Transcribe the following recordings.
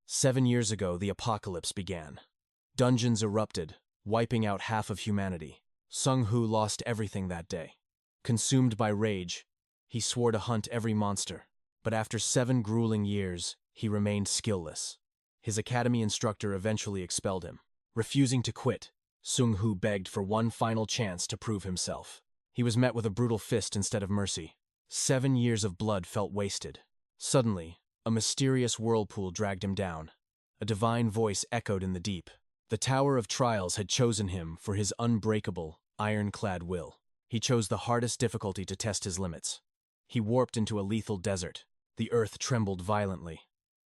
7 years ago, the apocalypse began. Dungeons erupted, wiping out half of humanity. Sung-Hu lost everything that day. Consumed by rage, he swore to hunt every monster, but after 7 grueling years, he remained skillless. His academy instructor eventually expelled him. Refusing to quit, Sung-Hu begged for one final chance to prove himself. He was met with a brutal fist instead of mercy. 7 years of blood felt wasted. Suddenly, a mysterious whirlpool dragged him down. A divine voice echoed in the deep. The Tower of Trials had chosen him for his unbreakable, ironclad will. He chose the hardest difficulty to test his limits. He warped into a lethal desert. The earth trembled violently.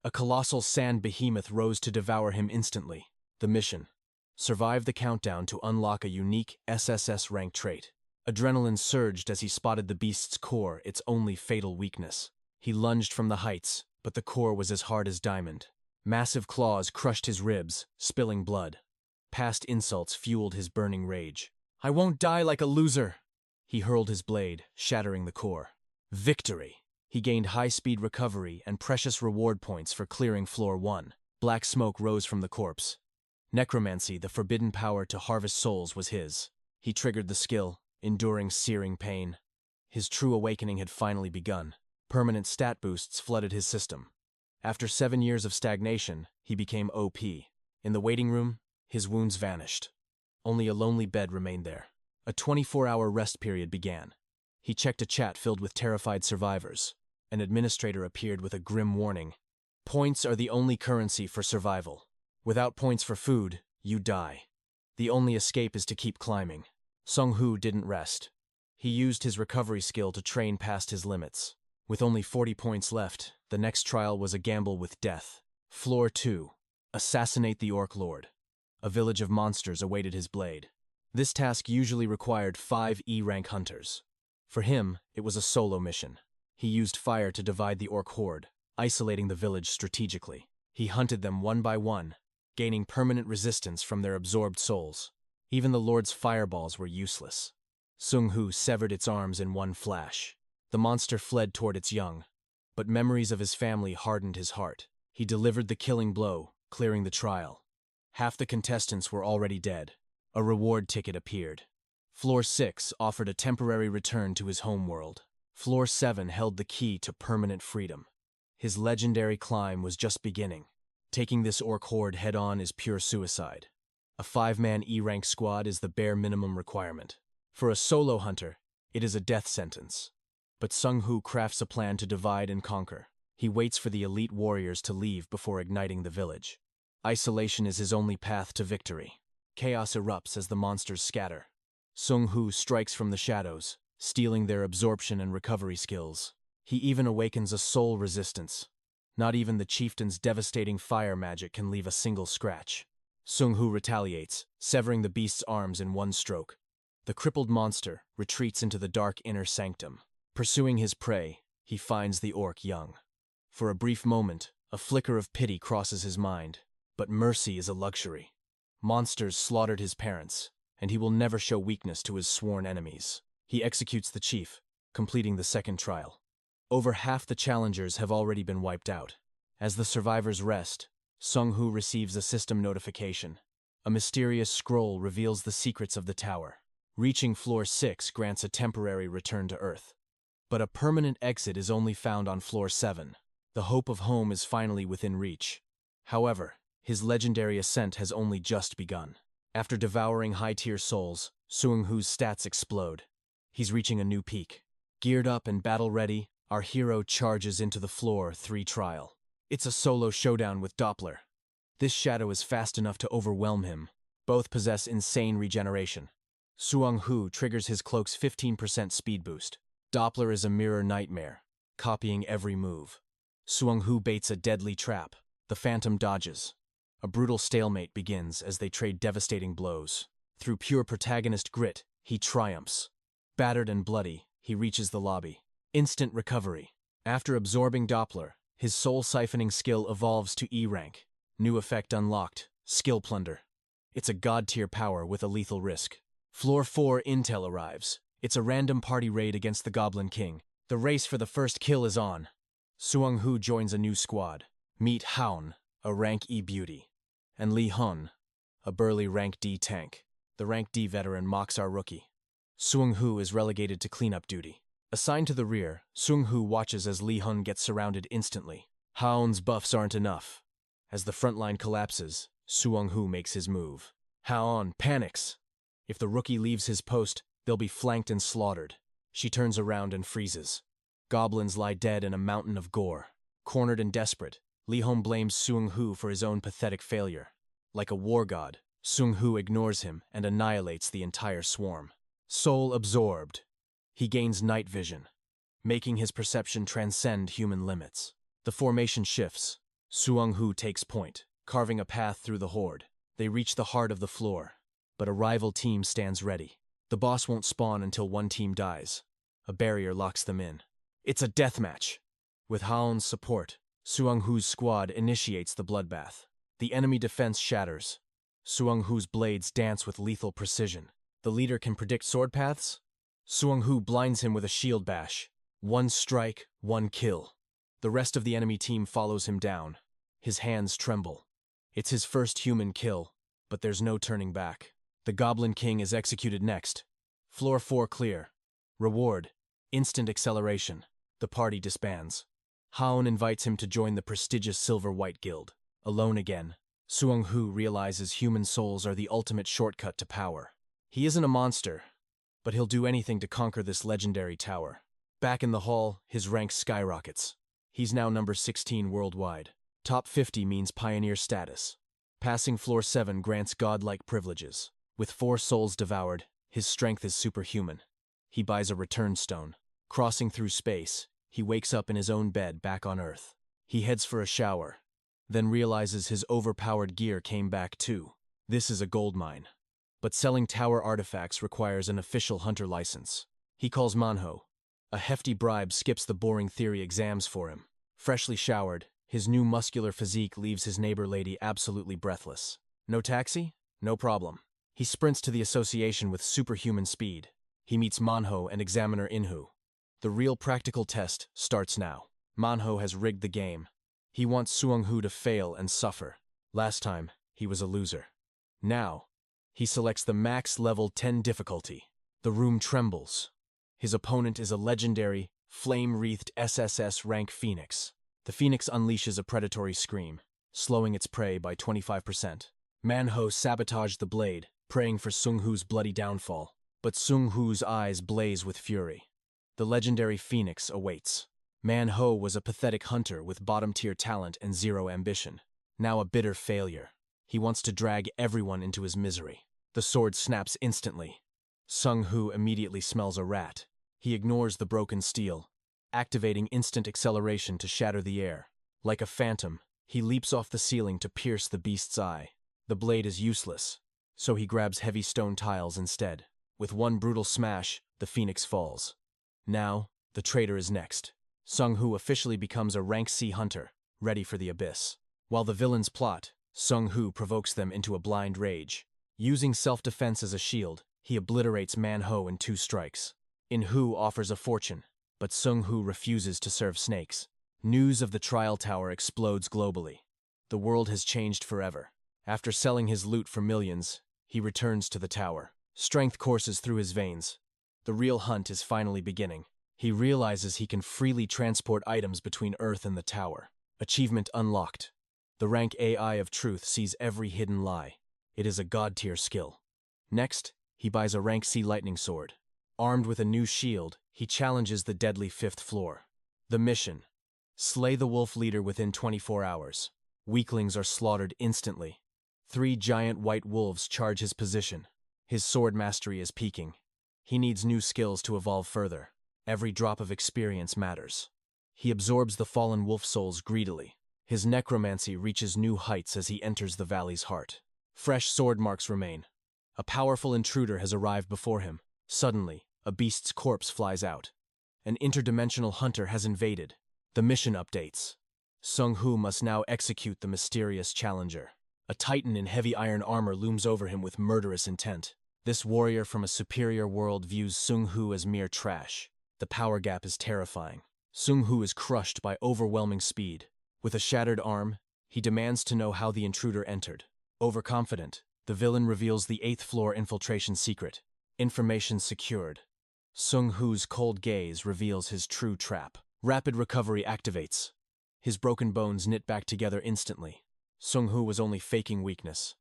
A colossal sand behemoth rose to devour him instantly. The mission: survive the countdown to unlock a unique SSS-rank trait. Adrenaline surged as he spotted the beast's core, its only fatal weakness. He lunged from the heights, but the core was as hard as diamond. Massive claws crushed his ribs, spilling blood. Past insults fueled his burning rage. "I won't die like a loser!" He hurled his blade, shattering the core. Victory! He gained high-speed recovery and precious reward points for clearing Floor 1. Black smoke rose from the corpse. Necromancy, the forbidden power to harvest souls, was his. He triggered the skill, enduring searing pain. His true awakening had finally begun. Permanent stat boosts flooded his system. After 7 years of stagnation, he became OP. In the waiting room, his wounds vanished. Only a lonely bed remained there. A 24-hour rest period began. He checked a chat filled with terrified survivors. An administrator appeared with a grim warning. "Points are the only currency for survival. Without points for food, you die. The only escape is to keep climbing." Sung-Hu didn't rest. He used his recovery skill to train past his limits. With only 40 points left, the next trial was a gamble with death. Floor 2. Assassinate the Orc Lord. A village of monsters awaited his blade. This task usually required 5 E-rank hunters. For him, it was a solo mission. He used fire to divide the orc horde, isolating the village strategically. He hunted them one by one, gaining permanent resistance from their absorbed souls. Even the Lord's fireballs were useless. Sung-Hu severed its arms in one flash. The monster fled toward its young, but memories of his family hardened his heart. He delivered the killing blow, clearing the trial. Half the contestants were already dead. A reward ticket appeared. Floor 6 offered a temporary return to his homeworld. Floor 7 held the key to permanent freedom. His legendary climb was just beginning. Taking this orc horde head-on is pure suicide. A 5-man E-rank squad is the bare minimum requirement. For a solo hunter, it is a death sentence. But Sung-Hu crafts a plan to divide and conquer. He waits for the elite warriors to leave before igniting the village. Isolation is his only path to victory. Chaos erupts as the monsters scatter. Sung-Hu strikes from the shadows, stealing their absorption and recovery skills. He even awakens a soul resistance. Not even the chieftain's devastating fire magic can leave a single scratch. Sung-Hu retaliates, severing the beast's arms in one stroke. The crippled monster retreats into the dark inner sanctum. Pursuing his prey, he finds the orc young. For a brief moment, a flicker of pity crosses his mind, but mercy is a luxury. Monsters slaughtered his parents, and he will never show weakness to his sworn enemies. He executes the chief, completing the second trial. Over half the challengers have already been wiped out. As the survivors rest, Sung-Hu receives a system notification. A mysterious scroll reveals the secrets of the tower. Reaching Floor 6 grants a temporary return to Earth. But a permanent exit is only found on Floor 7. The hope of home is finally within reach. However, his legendary ascent has only just begun. After devouring high-tier souls, Sung-Hu's stats explode. He's reaching a new peak. Geared up and battle-ready, our hero charges into the Floor 3 trial. It's a solo showdown with Doppler. This shadow is fast enough to overwhelm him. Both possess insane regeneration. Sung-Hu triggers his cloak's 15% speed boost. Doppler is a mirror nightmare, copying every move. Sung-Hu baits a deadly trap. The Phantom dodges. A brutal stalemate begins as they trade devastating blows. Through pure protagonist grit, he triumphs. Battered and bloody, he reaches the lobby. Instant recovery. After absorbing Doppler, his soul-siphoning skill evolves to E-rank. New effect unlocked, Skill Plunder. It's a god-tier power with a lethal risk. Floor 4 intel arrives. It's a random party raid against the Goblin King. The race for the first kill is on. Sung-Hu joins a new squad. Meet Haun, a rank E beauty, and Li Hun, a burly rank D tank. The rank D veteran mocks our rookie. Seung-hoo is relegated to cleanup duty. Assigned to the rear, Seung-hoo watches as Li Hun gets surrounded instantly. Haon's buffs aren't enough. As the front line collapses, Seung-hoo makes his move. Haon panics. If the rookie leaves his post, they'll be flanked and slaughtered. She turns around and freezes. Goblins lie dead in a mountain of gore. Cornered and desperate, Li Hun blames Seung-hoo for his own pathetic failure. Like a war god, Seung-hoo ignores him and annihilates the entire swarm. Soul absorbed, he gains night vision, making his perception transcend human limits. The formation shifts. Seung-hoo takes point, carving a path through the horde. They reach the heart of the floor, but a rival team stands ready. The boss won't spawn until one team dies. A barrier locks them in. It's a deathmatch. With Haon's support, Seung-hoo's squad initiates the bloodbath. The enemy defense shatters. Seung-hoo's blades dance with lethal precision. The leader can predict sword paths? Seung-hoo blinds him with a shield bash. One strike, one kill. The rest of the enemy team follows him down. His hands tremble. It's his first human kill, but there's no turning back. The Goblin King is executed next. Floor 4 clear. Reward: instant acceleration. The party disbands. Haon invites him to join the prestigious Silver-White Guild. Alone again, Seung-hoo realizes human souls are the ultimate shortcut to power. He isn't a monster, but he'll do anything to conquer this legendary tower. Back in the hall, his rank skyrockets. He's now number 16 worldwide. Top 50 means pioneer status. Passing floor 7 grants godlike privileges. With 4 souls devoured, his strength is superhuman. He buys a return stone. Crossing through space, he wakes up in his own bed back on Earth. He heads for a shower, then realizes his overpowered gear came back too. This is a gold mine. But selling tower artifacts requires an official hunter license. He calls MANHWA. A hefty bribe skips the boring theory exams for him. Freshly showered, his new muscular physique leaves his neighbor lady absolutely breathless. No taxi? No problem. He sprints to the association with superhuman speed. He meets MANHWA and examiner Inhu. The real practical test starts now. MANHWA has rigged the game. He wants Seung-hoo to fail and suffer. Last time, he was a loser. Now, he selects the max level 10 difficulty. The room trembles. His opponent is a legendary, flame-wreathed SSS-rank Phoenix. The Phoenix unleashes a predatory scream, slowing its prey by 25%. MANHWA sabotaged the blade, praying for Seung-hoo's bloody downfall. But Seung-hoo's eyes blaze with fury. The legendary Phoenix awaits. MANHWA was a pathetic hunter with bottom-tier talent and zero ambition. Now a bitter failure. He wants to drag everyone into his misery. The sword snaps instantly. Seung-hoo immediately smells a rat. He ignores the broken steel, activating instant acceleration to shatter the air. Like a phantom, he leaps off the ceiling to pierce the beast's eye. The blade is useless, so he grabs heavy stone tiles instead. With one brutal smash, the Phoenix falls. Now, the traitor is next. Seung-hoo officially becomes a rank C hunter, ready for the abyss. While the villains plot, Seung-hoo provokes them into a blind rage. Using self-defense as a shield, he obliterates MANHWA in 2 strikes. Inhu offers a fortune, but Seung-hoo refuses to serve snakes. News of the trial tower explodes globally. The world has changed forever. After selling his loot for millions, he returns to the tower. Strength courses through his veins. The real hunt is finally beginning. He realizes he can freely transport items between Earth and the tower. Achievement unlocked. The rank AI of truth sees every hidden lie. It is a god-tier skill. Next, he buys a rank C lightning sword. Armed with a new shield, he challenges the deadly 5th floor. The mission: slay the wolf leader within 24 hours. Weaklings are slaughtered instantly. 3 giant white wolves charge his position. His sword mastery is peaking. He needs new skills to evolve further. Every drop of experience matters. He absorbs the fallen wolf souls greedily. His necromancy reaches new heights as he enters the valley's heart. Fresh sword marks remain. A powerful intruder has arrived before him. Suddenly, a beast's corpse flies out. An interdimensional hunter has invaded. The mission updates. Seung-hoo must now execute the mysterious challenger. A titan in heavy iron armor looms over him with murderous intent. This warrior from a superior world views Seung-hoo as mere trash. The power gap is terrifying. Seung-hoo is crushed by overwhelming speed. With a shattered arm, He demands to know how the intruder entered. Overconfident, the villain reveals the 8th floor infiltration secret. Information secured. Sung-hoo's cold gaze reveals his true trap. Rapid recovery activates. His broken bones knit back together instantly. Sung-hoo was only faking weakness.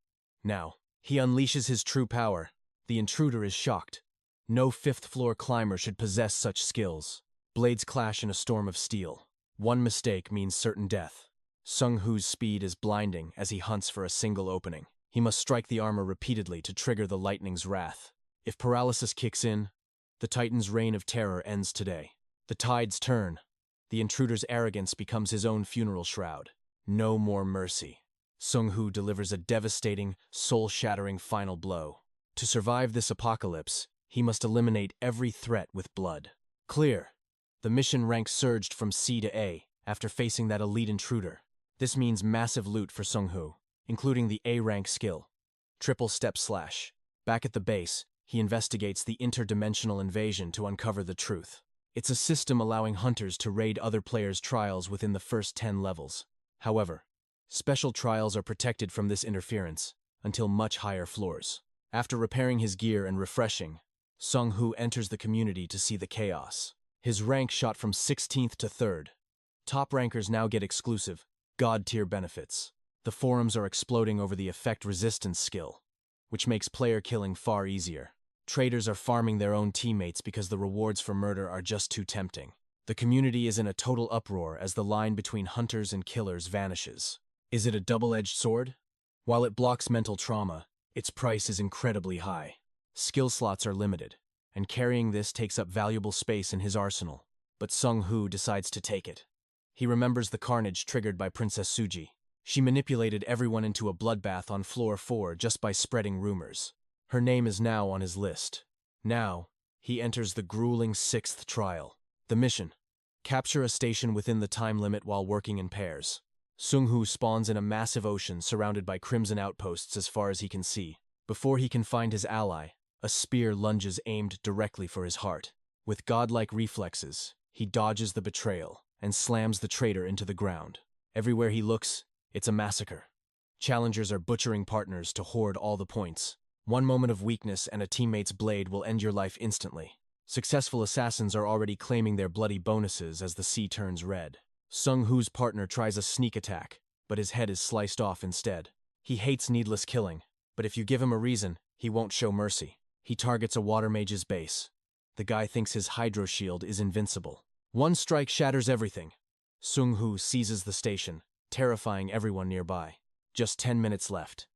Now, he unleashes his true power. The intruder is shocked. No 5th floor climber should possess such skills. Blades clash in a storm of steel. One mistake means certain death. Sung-hoo's speed is blinding as he hunts for a single opening. He must strike the armor repeatedly to trigger the lightning's wrath. If paralysis kicks in, the Titan's reign of terror ends today. The tides turn. The intruder's arrogance becomes his own funeral shroud. No more mercy. Sung-hoo delivers a devastating, soul-shattering final blow. To survive this apocalypse, he must eliminate every threat with blood. Clear. The mission rank surged from C to A after facing that elite intruder. This means massive loot for Sung-hoo, including the A rank skill. Triple step slash. Back at the base, he investigates the interdimensional invasion to uncover the truth. It's a system allowing hunters to raid other players' trials within the first 10 levels. However, special trials are protected from this interference until much higher floors. After repairing his gear and refreshing, Sung-hoo enters the community to see the chaos. His rank shot from 16th to 3rd. Top rankers now get exclusive, God-tier benefits. The forums are exploding over the effect resistance skill, which makes player killing far easier. Traitors are farming their own teammates because the rewards for murder are just too tempting. The community is in a total uproar as the line between hunters and killers vanishes. Is it a double-edged sword? While it blocks mental trauma, its price is incredibly high. Skill slots are limited, and carrying this takes up valuable space in his arsenal. But Sung-hoo decides to take it. He remembers the carnage triggered by Princess Suji. She manipulated everyone into a bloodbath on floor 4 just by spreading rumors. Her name is now on his list. Now, he enters the grueling 6th trial. The mission: capture a station within the time limit while working in pairs. Sung-hoo spawns in a massive ocean surrounded by crimson outposts as far as he can see. Before he can find his ally, a spear lunges aimed directly for his heart. With godlike reflexes, he dodges the betrayal and slams the traitor into the ground. Everywhere he looks, it's a massacre. Challengers are butchering partners to hoard all the points. One moment of weakness and a teammate's blade will end your life instantly. Successful assassins are already claiming their bloody bonuses as the sea turns red. Sung-hoo's partner tries a sneak attack, but his head is sliced off instead. He hates needless killing, but if you give him a reason, he won't show mercy. He targets a water mage's base. The guy thinks his hydro shield is invincible. One strike shatters everything. Sung-hoo seizes the station, terrifying everyone nearby. Just 10 minutes left.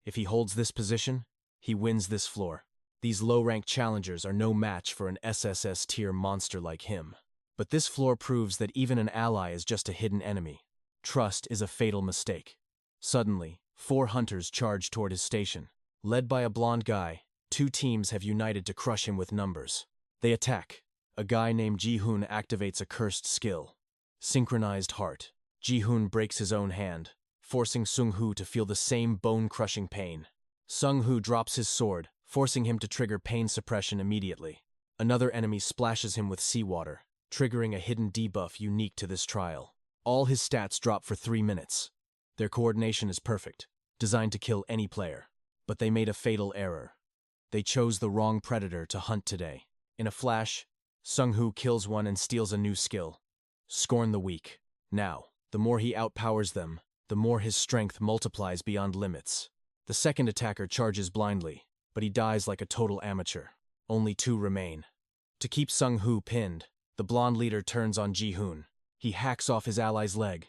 If he holds this position, he wins this floor. These low-ranked challengers are no match for an SSS tier monster like him. But this floor proves that even an ally is just a hidden enemy. Trust is a fatal mistake. Suddenly, 4 hunters charge toward his station. Led by a blonde guy, 2 teams have united to crush him with numbers. They attack. A guy named Ji-hoon activates a cursed skill. Synchronized heart. Ji-hoon breaks his own hand, forcing Sung-hoo to feel the same bone-crushing pain. Sung-hoo drops his sword, forcing him to trigger pain suppression immediately. Another enemy splashes him with seawater, triggering a hidden debuff unique to this trial. All his stats drop for 3 minutes. Their coordination is perfect, designed to kill any player. But they made a fatal error. They chose the wrong predator to hunt today. In a flash, Sung-hoo kills one and steals a new skill. Scorn the weak. Now, the more he outpowers them, the more his strength multiplies beyond limits. The second attacker charges blindly, but he dies like a total amateur. Only 2 remain. To keep Sung-hoo pinned, the blonde leader turns on Ji-hoon. He hacks off his ally's leg.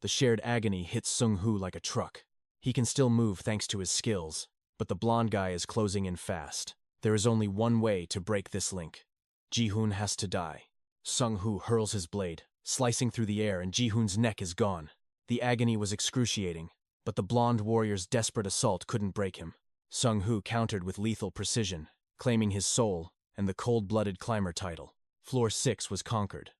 The shared agony hits Sung-hoo like a truck. He can still move thanks to his skills, but the blonde guy is closing in fast. There is only one way to break this link. Ji-hoon has to die. Sung-hoo hurls his blade, slicing through the air, and Ji-hoon's neck is gone. The agony was excruciating, but the blonde warrior's desperate assault couldn't break him. Sung-hoo countered with lethal precision, claiming his soul and the cold-blooded climber title. Floor 6 was conquered.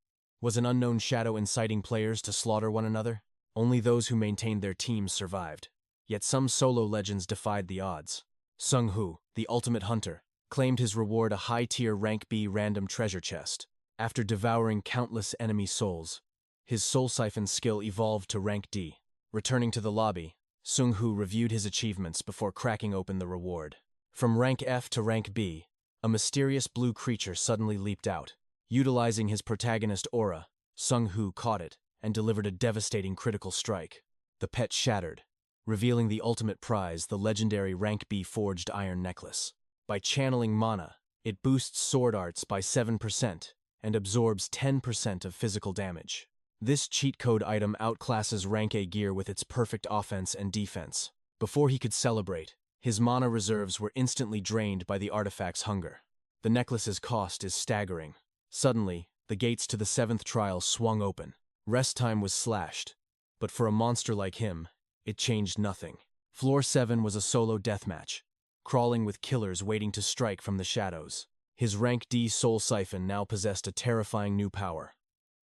Was an unknown shadow inciting players to slaughter one another? Only those who maintained their teams survived. Yet some solo legends defied the odds. Sung-hoo, the ultimate hunter, claimed his reward a high-tier rank B random treasure chest. After devouring countless enemy souls, his soul siphon skill evolved to rank D. Returning to the lobby, Sung-hoo reviewed his achievements before cracking open the reward. From rank F to rank B, a mysterious blue creature suddenly leaped out. Utilizing his protagonist aura, Sung-hoo caught it and delivered a devastating critical strike. The pet shattered, revealing the ultimate prize, the legendary rank B forged iron necklace. By channeling mana, it boosts sword arts by 7% and absorbs 10% of physical damage. This cheat code item outclasses rank A gear with its perfect offense and defense. Before he could celebrate, his mana reserves were instantly drained by the artifact's hunger. The necklace's cost is staggering. Suddenly, the gates to the 7th trial swung open. Rest time was slashed, but for a monster like him, it changed nothing. Floor 7 was a solo deathmatch, crawling with killers waiting to strike from the shadows. His rank D soul siphon now possessed a terrifying new power: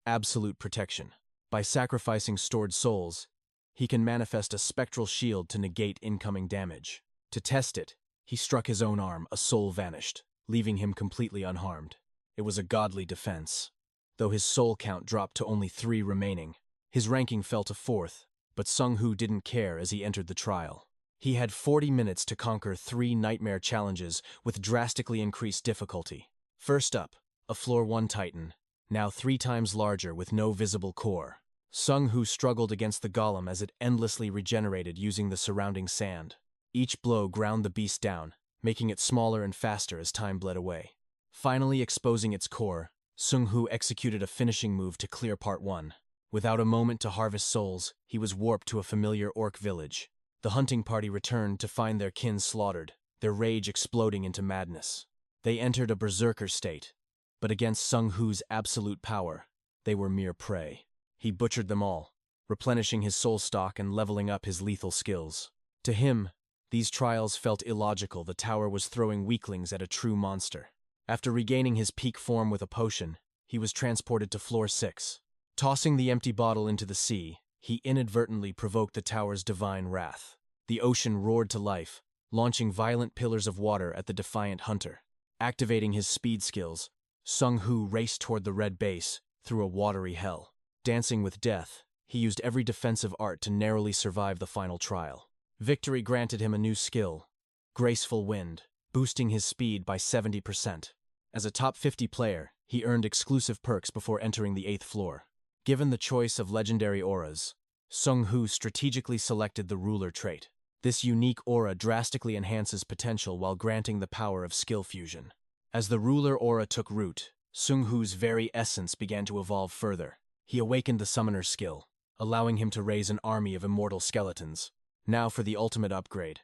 absolute protection. By sacrificing stored souls, he can manifest a spectral shield to negate incoming damage. To test it, he struck his own arm. A soul vanished, leaving him completely unharmed. It was a godly defense. Though his soul count dropped to only 3 remaining, his ranking fell to 4th, but Sung-hoo didn't care as he entered the trial. He had 40 minutes to conquer 3 nightmare challenges with drastically increased difficulty. First up, a Floor 1 Titan, now 3 times larger with no visible core. Sung-hoo struggled against the golem as it endlessly regenerated using the surrounding sand. Each blow ground the beast down, making it smaller and faster as time bled away. Finally exposing its core, Sung-hoo executed a finishing move to clear Part 1. Without a moment to harvest souls, he was warped to a familiar orc village. The hunting party returned to find their kin slaughtered, their rage exploding into madness. They entered a berserker state, but against Sung-hoo's absolute power, they were mere prey. He butchered them all, replenishing his soul stock and leveling up his lethal skills. To him, these trials felt illogical. The tower was throwing weaklings at a true monster. After regaining his peak form with a potion, he was transported to Floor 6. Tossing the empty bottle into the sea, he inadvertently provoked the tower's divine wrath. The ocean roared to life, launching violent pillars of water at the defiant hunter. Activating his speed skills, Sung-hoo raced toward the red base through a watery hell. Dancing with death, he used every defensive art to narrowly survive the final trial. Victory granted him a new skill, Graceful Wind, boosting his speed by 70%. As a top 50 player, he earned exclusive perks before entering the 8th floor. Given the choice of legendary auras, Sung-hoo strategically selected the ruler trait. This unique aura drastically enhances potential while granting the power of skill fusion. As the ruler aura took root, Sung-hoo's very essence began to evolve further. He awakened the summoner's skill, allowing him to raise an army of immortal skeletons. Now for the ultimate upgrade.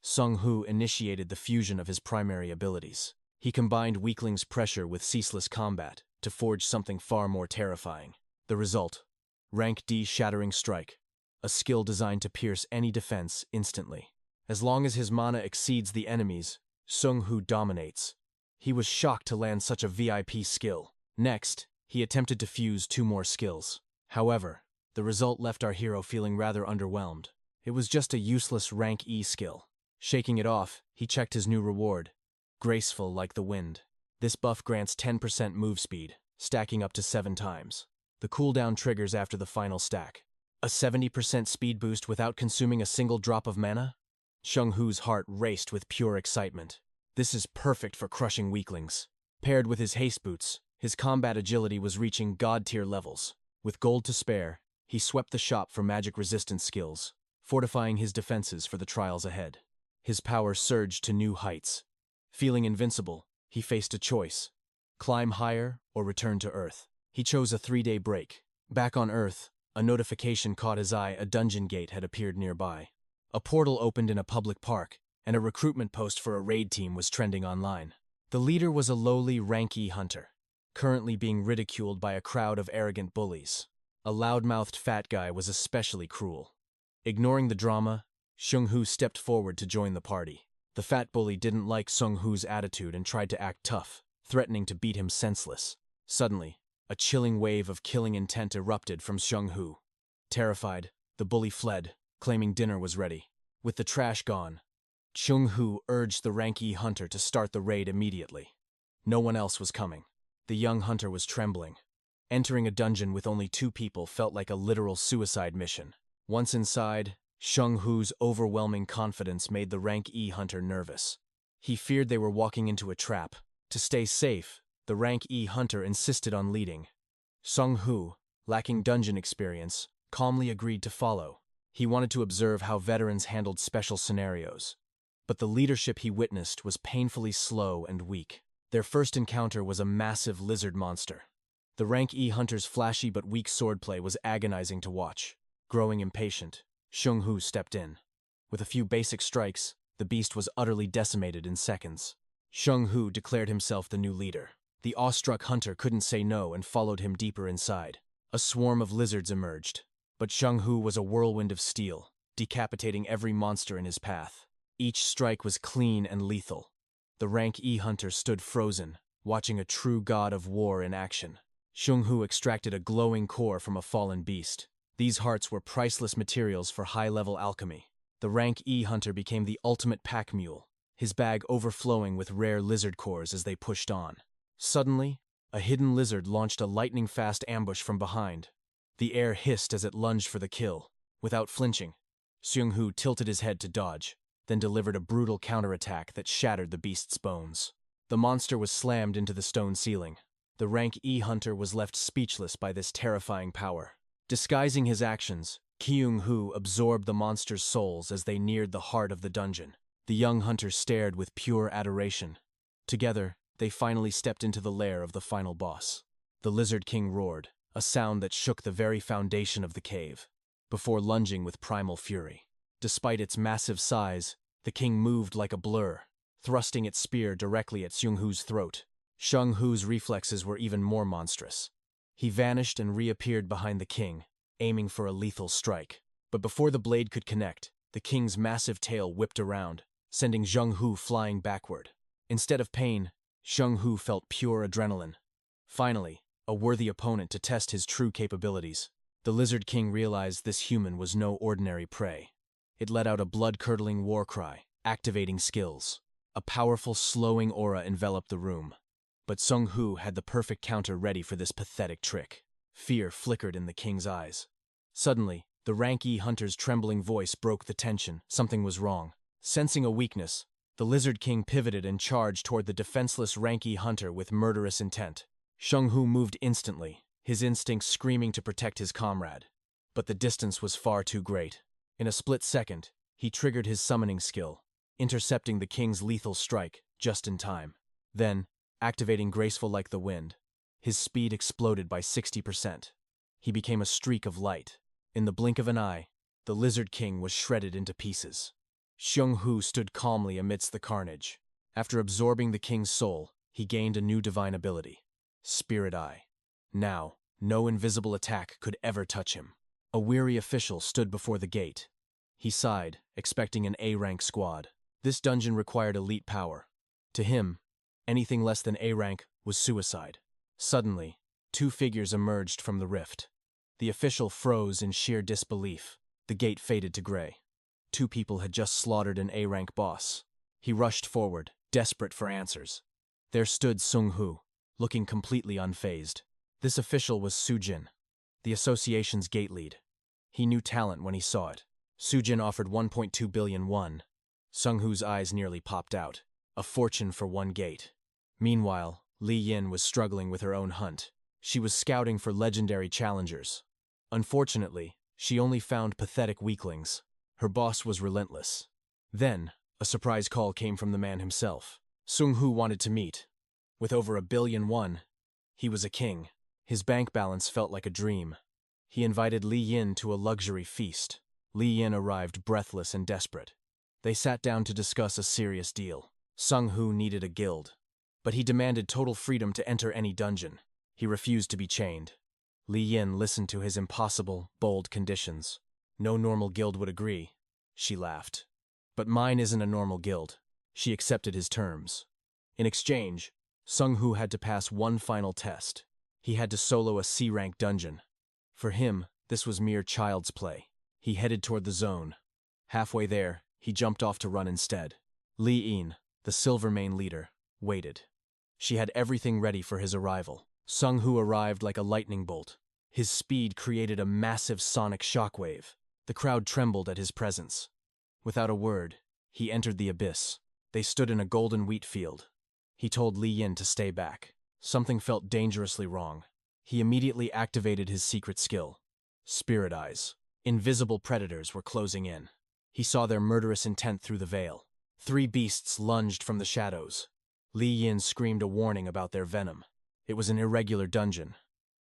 Sung-hoo initiated the fusion of his primary abilities. He combined weakling's pressure with ceaseless combat to forge something far more terrifying. The result: rank D Shattering Strike, a skill designed to pierce any defense instantly. As long as his mana exceeds the enemy's, Sung-hoo dominates. He was shocked to land such a VIP skill. Next, he attempted to fuse 2 more skills. However, the result left our hero feeling rather underwhelmed. It was just a useless rank E skill. Shaking it off, he checked his new reward: Graceful Like the Wind. This buff grants 10% move speed, stacking up to 7 times. The cooldown triggers after the final stack. A 70% speed boost without consuming a single drop of mana? Sung-hoo's heart raced with pure excitement. This is perfect for crushing weaklings. Paired with his haste boots, his combat agility was reaching god-tier levels. With gold to spare, he swept the shop for magic resistance skills, fortifying his defenses for the trials ahead. His power surged to new heights. Feeling invincible, he faced a choice: climb higher or return to Earth. He chose a 3-day break. Back on Earth, a notification caught his eye. A dungeon gate had appeared nearby. A portal opened in a public park, and a recruitment post for a raid team was trending online. The leader was a lowly rank E hunter, currently being ridiculed by a crowd of arrogant bullies. A loud-mouthed fat guy was especially cruel. Ignoring the drama, Sung-hoo stepped forward to join the party. The fat bully didn't like Sung-hoo's attitude and tried to act tough, threatening to beat him senseless. Suddenly, a chilling wave of killing intent erupted from Sung-hoo. Terrified, the bully fled, claiming dinner was ready. With the trash gone, Sung-hoo urged the rank E hunter to start the raid immediately. No one else was coming. The young hunter was trembling. Entering a dungeon with only 2 people felt like a literal suicide mission. Once inside, Sheng Hu's overwhelming confidence made the rank E hunter nervous. He feared they were walking into a trap. To stay safe, the rank E hunter insisted on leading. Sheng Hu, lacking dungeon experience, calmly agreed to follow. He wanted to observe how veterans handled special scenarios. But the leadership he witnessed was painfully slow and weak. Their first encounter was a massive lizard monster. The rank E hunter's flashy but weak swordplay was agonizing to watch. Growing impatient, Sheng Hu stepped in. With a few basic strikes, the beast was utterly decimated in seconds. Sheng Hu declared himself the new leader. The awestruck hunter couldn't say no and followed him deeper inside. A swarm of lizards emerged, but Sheng Hu was a whirlwind of steel, decapitating every monster in his path. Each strike was clean and lethal. The rank E hunter stood frozen, watching a true god of war in action. Sheng Hu extracted a glowing core from a fallen beast. These hearts were priceless materials for high-level alchemy. The rank E hunter became the ultimate pack mule, his bag overflowing with rare lizard cores as they pushed on. Suddenly, a hidden lizard launched a lightning-fast ambush from behind. The air hissed as it lunged for the kill. Without flinching, Sheng Hu tilted his head to dodge, then delivered a brutal counterattack that shattered the beast's bones. The monster was slammed into the stone ceiling. The rank E hunter was left speechless by this terrifying power. Disguising his actions, Sheng Hu absorbed the monster's souls as they neared the heart of the dungeon. The young hunter stared with pure adoration. Together, they finally stepped into the lair of the final boss. The Lizard King roared, a sound that shook the very foundation of the cave, before lunging with primal fury. Despite its massive size, the king moved like a blur, thrusting its spear directly at Sheng Hu's throat. Sheng Hu's reflexes were even more monstrous. He vanished and reappeared behind the king, aiming for a lethal strike. But before the blade could connect, the king's massive tail whipped around, sending Sheng Hu flying backward. Instead of pain, Sheng Hu felt pure adrenaline. Finally, a worthy opponent to test his true capabilities. The Lizard King realized this human was no ordinary prey. It let out a blood-curdling war cry, activating skills. A powerful, slowing aura enveloped the room. But Sheng Hu had the perfect counter ready for this pathetic trick. Fear flickered in the king's eyes. Suddenly, the rank E hunter's trembling voice broke the tension. Something was wrong. Sensing a weakness, the Lizard King pivoted and charged toward the defenseless rank E hunter with murderous intent. Sheng Hu moved instantly, his instincts screaming to protect his comrade. But the distance was far too great. In a split second, he triggered his summoning skill, intercepting the king's lethal strike just in time. Then, activating graceful like the wind, his speed exploded by 60%. He became a streak of light. In the blink of an eye, the Lizard King was shredded into pieces. Sheng Hu stood calmly amidst the carnage. After absorbing the king's soul, he gained a new divine ability, Spirit Eye. Now, no invisible attack could ever touch him. A weary official stood before the gate. He sighed, expecting an A-rank squad. This dungeon required elite power. To him, anything less than A-rank was suicide. Suddenly, two figures emerged from the rift. The official froze in sheer disbelief. The gate faded to gray. Two people had just slaughtered an A-rank boss. He rushed forward, desperate for answers. There stood Sheng Hu, looking completely unfazed. This official was Sujin, the association's gate lead. He knew talent when he saw it. Sujin offered 1.2 billion won. Sheng Hu's eyes nearly popped out. A fortune for one gate. Meanwhile, Li Yin was struggling with her own hunt. She was scouting for legendary challengers. Unfortunately, she only found pathetic weaklings. Her boss was relentless. Then, a surprise call came from the man himself. Sheng Hu wanted to meet. With over 1 billion won, he was a king. His bank balance felt like a dream. He invited Li Yin to a luxury feast. Li Yin arrived breathless and desperate. They sat down to discuss a serious deal. Sheng Hu needed a guild, but he demanded total freedom to enter any dungeon. He refused to be chained. Li Yin listened to his impossible, bold conditions. No normal guild would agree. She laughed. But mine isn't a normal guild. She accepted his terms. In exchange, Sheng Hu had to pass one final test. He had to solo a C-rank dungeon. For him, this was mere child's play. He headed toward the zone. Halfway there, he jumped off to run instead. Li Yin, the Silvermane leader, waited. She had everything ready for his arrival. Sheng Hu arrived like a lightning bolt. His speed created a massive sonic shockwave. The crowd trembled at his presence. Without a word, he entered the abyss. They stood in a golden wheat field. He told Li Yin to stay back. Something felt dangerously wrong. He immediately activated his secret skill. Spirit eyes. Invisible predators were closing in. He saw their murderous intent through the veil. 3 beasts lunged from the shadows. Li Yin screamed a warning about their venom. It was an irregular dungeon.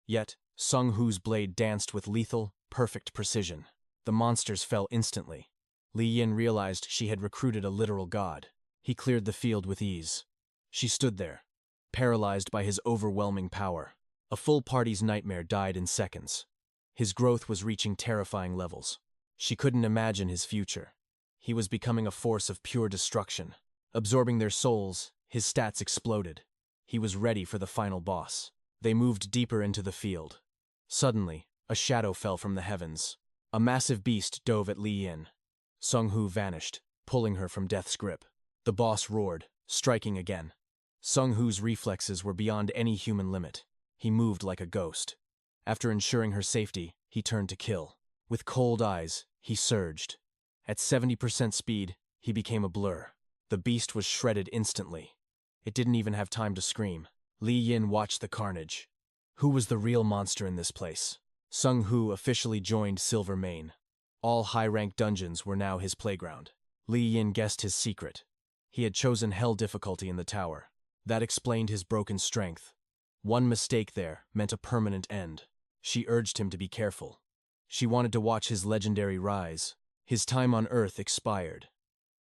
Yet, Sung Hu's blade danced with lethal, perfect precision. The monsters fell instantly. Li Yin realized she had recruited a literal god. He cleared the field with ease. She stood there, paralyzed by his overwhelming power. A full party's nightmare died in seconds. His growth was reaching terrifying levels. She couldn't imagine his future. He was becoming a force of pure destruction. Absorbing their souls, his stats exploded. He was ready for the final boss. They moved deeper into the field. Suddenly, a shadow fell from the heavens. A massive beast dove at Li Yin. Sung Hu vanished, pulling her from death's grip. The boss roared, striking again. Sung Hu's reflexes were beyond any human limit. He moved like a ghost. After ensuring her safety, he turned to kill. With cold eyes, he surged. At 70% speed, he became a blur. The beast was shredded instantly. It didn't even have time to scream. Li Yin watched the carnage. Who was the real monster in this place? Sung Hu officially joined Silver Mane. All high-rank dungeons were now his playground. Li Yin guessed his secret. He had chosen hell difficulty in the tower. That explained his broken strength. One mistake there meant a permanent end. She urged him to be careful. She wanted to watch his legendary rise. His time on Earth expired.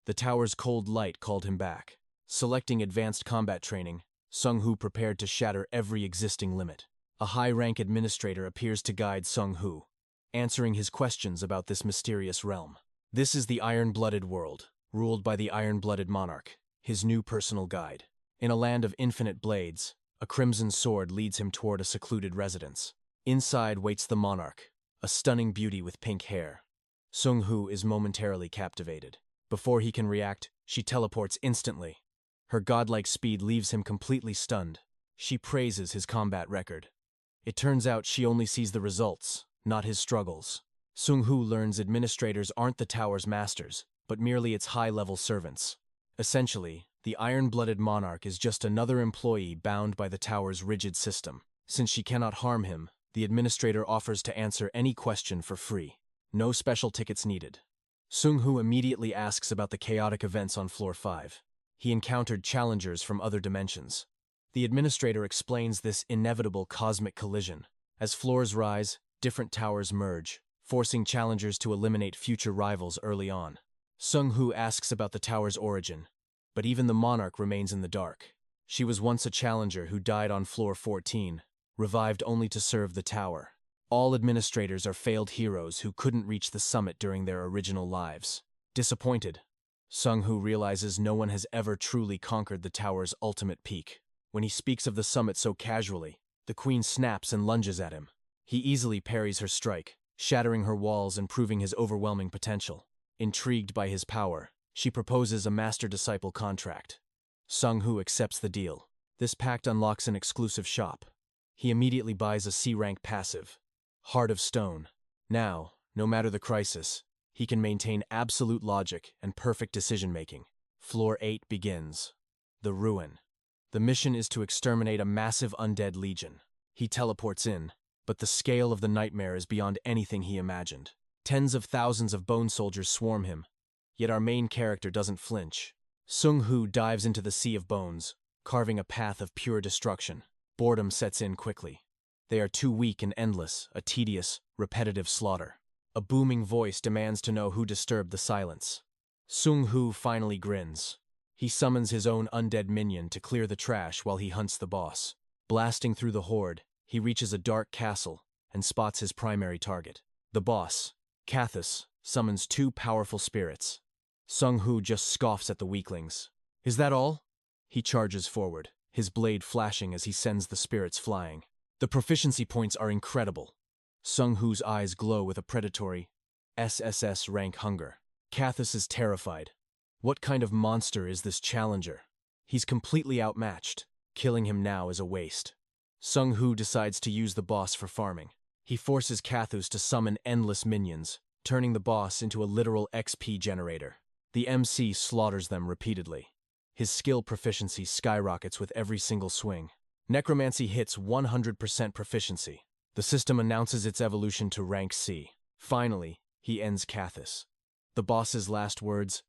The tower's cold light called him back. Selecting advanced combat training, Sung Hu prepared to shatter every existing limit. A high-rank administrator appears to guide Sung Hu, answering his questions about this mysterious realm. This is the iron-blooded world, ruled by the iron-blooded monarch, his new personal guide. In a land of infinite blades, a crimson sword leads him toward a secluded residence. Inside waits the monarch, a stunning beauty with pink hair. Sung Hu is momentarily captivated. Before he can react, she teleports instantly. Her godlike speed leaves him completely stunned. She praises his combat record. It turns out she only sees the results, not his struggles. Sung Hu learns administrators aren't the tower's masters, but merely its high-level servants. Essentially, the iron-blooded monarch is just another employee bound by the tower's rigid system. Since she cannot harm him, the administrator offers to answer any question for free. No special tickets needed. Sung Hu immediately asks about the chaotic events on Floor 5. He encountered challengers from other dimensions. The administrator explains this inevitable cosmic collision. As floors rise, different towers merge, forcing challengers to eliminate future rivals early on. Sung Hu asks about the tower's origin, but even the monarch remains in the dark. She was once a challenger who died on Floor 14, revived only to serve the tower. All administrators are failed heroes who couldn't reach the summit during their original lives. Disappointed, Sung Hu realizes no one has ever truly conquered the tower's ultimate peak. When he speaks of the summit so casually, the queen snaps and lunges at him. He easily parries her strike, shattering her walls and proving his overwhelming potential. Intrigued by his power, she proposes a master-disciple contract. Sung Hu accepts the deal. This pact unlocks an exclusive shop. He immediately buys a C-rank passive, Heart of Stone. Now, no matter the crisis, he can maintain absolute logic and perfect decision-making. Floor 8 begins. The Ruin. The mission is to exterminate a massive undead legion. He teleports in, but the scale of the nightmare is beyond anything he imagined. Tens of thousands of bone soldiers swarm him, yet our main character doesn't flinch. Sung Hu dives into the sea of bones, carving a path of pure destruction. Boredom sets in quickly. They are too weak and endless, a tedious, repetitive slaughter. A booming voice demands to know who disturbed the silence. Sung Hu finally grins. He summons his own undead minion to clear the trash while he hunts the boss. Blasting through the horde, he reaches a dark castle and spots his primary target. The boss, 𝒂𝒏𝒌, summons 2 powerful spirits. Sung Hu just scoffs at the weaklings. Is that all? He charges forward, his blade flashing as he sends the spirits flying. The proficiency points are incredible. Sung Hu's eyes glow with a predatory SSS-rank hunger. 𝒂𝒏𝒌 is terrified. What kind of monster is this challenger? He's completely outmatched. Killing him now is a waste. Sung Hu decides to use the boss for farming. He forces 𝒂𝒏𝒌 to summon endless minions, turning the boss into a literal XP generator. The MC slaughters them repeatedly. His skill proficiency skyrockets with every single swing. Necromancy hits 100% proficiency. The system announces its evolution to rank C. Finally, he ends 𝒂𝒂𝒏𝒌. The boss's last words,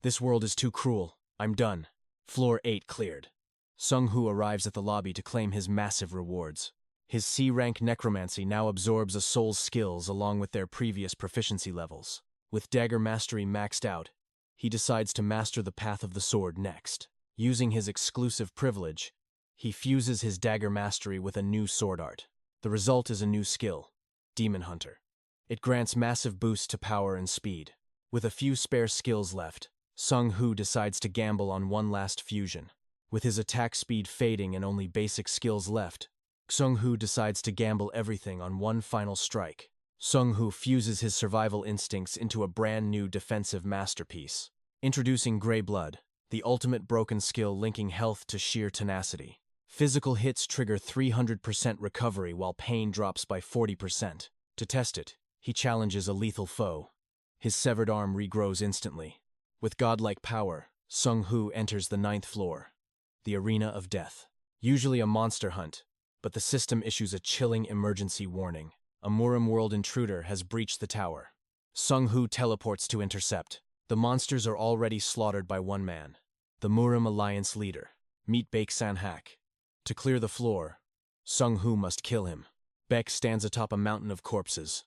"This world is too cruel. I'm done." Floor 8 cleared. Sung-hoo arrives at the lobby to claim his massive rewards. His C-rank necromancy now absorbs a soul's skills along with their previous proficiency levels. With dagger mastery maxed out, he decides to master the path of the sword next. Using his exclusive privilege, he fuses his dagger mastery with a new sword art. The result is a new skill, Demon Hunter. It grants massive boosts to power and speed. With a few spare skills left, Sung-hoo decides to gamble on one last fusion. With his attack speed fading and only basic skills left, Sung-hoo decides to gamble everything on one final strike. Sung-hoo fuses his survival instincts into a brand new defensive masterpiece. Introducing Grey Blood, the ultimate broken skill linking health to sheer tenacity. Physical hits trigger 300% recovery while pain drops by 40%. To test it, he challenges a lethal foe. His severed arm regrows instantly. With godlike power, Sung-hoo enters the 9th floor, the Arena of Death. Usually a monster hunt, but the system issues a chilling emergency warning. A Murim world intruder has breached the tower. Sung-hoo teleports to intercept. The monsters are already slaughtered by one man, the Murim Alliance leader, 𝑣𝒂𝒏𝒌. To clear the floor, Sung-hoo must kill him. Beck stands atop a mountain of corpses.